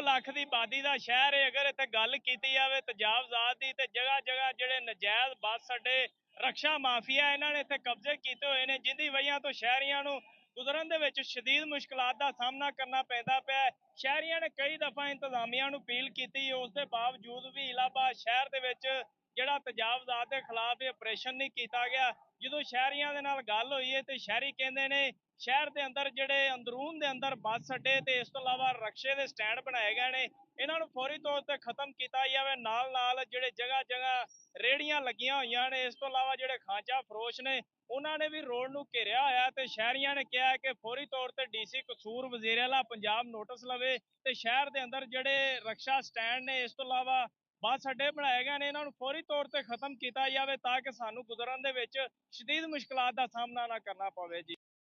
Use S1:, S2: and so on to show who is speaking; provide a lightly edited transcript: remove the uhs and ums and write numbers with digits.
S1: ਲੱਖ ਦੀ ਆਬਾਦੀ ਦਾ ਸ਼ਹਿਰ ਹੈ। ਅਗਰ ਇੱਥੇ ਗੱਲ ਕੀਤੀ ਜਾਵੇ ਤਜਾਵਜ਼ਾਤ ਦੀ ਤੇ ਜਗ੍ਹਾ ਜਗ੍ਹਾ ਜਿਹੜੇ ਨਜਾਇਜ਼ ਬੱਸ ਅੱਡੇ ਰਕਸ਼ਾ ਮਾਫੀਆ ਇਹਨਾਂ ਨੇ ਇੱਥੇ ਕਬਜ਼ੇ ਕੀਤੇ ਹੋਏ ਨੇ, ਜਿੰਦੀ ਵਜ੍ਹਾ ਤੋਂ ਸ਼ਹਿਰੀਆਂ ਨੂੰ ਗੁਜ਼ਰਨ ਦੇ ਵਿੱਚ ਸ਼ਦੀਦ ਮੁਸ਼ਕਲਾਂ ਦਾ ਸਾਹਮਣਾ ਕਰਨਾ ਪੈਂਦਾ ਪਿਆ। ਸ਼ਹਿਰੀਆਂ ਨੇ ਕਈ ਦਫਾ ਇੰਤਜ਼ਾਮੀਆਂ ਨੂੰ ਅਪੀਲ ਕੀਤੀ, ਉਸ ਦੇ ਬਾਵਜੂਦ ਵੀ ਇਲਾਹਾਬਾਦ ਸ਼ਹਿਰ ਦੇ ਵਿੱਚ ਜਿਹੜਾ ਤਜਾਵਜ਼ਾਤ ਦੇ ਖਿਲਾਫ ਆਪਰੇਸ਼ਨ ਨਹੀਂ ਕੀਤਾ ਗਿਆ। ਜਦੋਂ ਸ਼ਹਿਰੀਆਂ ਦੇ ਨਾਲ ਗੱਲ ਹੋਈ ਹੈ ਤੇ ਸ਼ਹਿਰੀ ਕਹਿੰਦੇ ਨੇ ਸ਼ਹਿਰ ਦੇ ਅੰਦਰ ਜਿਹੜੇ ਅੰਦਰੂਨ ਦੇ ਅੰਦਰ ਬੱਸ ਅੱਡੇ ਤੇ ਇਸ ਤੋਂ ਇਲਾਵਾ ਰਕਸ਼ੇ ਦੇ ਸਟੈਂਡ ਬਣਾਏ ਗਏ ਨੇ, ਇਹਨਾਂ ਨੂੰ ਫੌਰੀ ਤੌਰ ਤੇ ਖਤਮ ਕੀਤਾ ਜਾਵੇ। ਨਾਲ ਨਾਲ ਜਿਹੜੇ ਜਗ੍ਹਾ ਜਗ੍ਹਾ ਰੇਹੜੀਆਂ ਲੱਗੀਆਂ ਹੋਈਆਂ ਨੇ, ਇਸ ਤੋਂ ਇਲਾਵਾ ਜਿਹੜੇ ਖਾਂਚਾ ਫਰੋਸ਼ ਨੇ ਉਹਨਾਂ ਨੇ ਵੀ ਰੋਡ ਨੂੰ ਘੇਰਿਆ ਹੋਇਆ ਤੇ ਸ਼ਹਿਰੀਆਂ ਨੇ ਕਿਹਾ ਕਿ ਫੌਰੀ ਤੌਰ ਤੇ ਡੀਸੀ ਕਸੂਰ ਵਜ਼ੀਰ ਆਲਾ ਪੰਜਾਬ ਨੋਟਿਸ ਲਵੇ ਤੇ ਸ਼ਹਿਰ ਦੇ ਅੰਦਰ ਜਿਹੜੇ ਰਕਸ਼ਾ ਸਟੈਂਡ ਨੇ ਇਸ ਤੋਂ ਇਲਾਵਾ ਬੱਸ ਅੱਡੇ ਬਣਾਏ ਗਏ ਨੇ ਇਹਨਾਂ ਨੂੰ ਫੌਰੀ ਤੌਰ ਤੇ ਖਤਮ ਕੀਤਾ ਜਾਵੇ ਤਾਂ ਕਿ ਸਾਨੂੰ ਗੁਜ਼ਰਨ ਦੇ ਵਿੱਚ ਸ਼ਦੀਦ ਮੁਸ਼ਕਲਾਂ ਦਾ ਸਾਹਮਣਾ ਨਾ ਕਰਨਾ ਪਵੇ ਜੀ।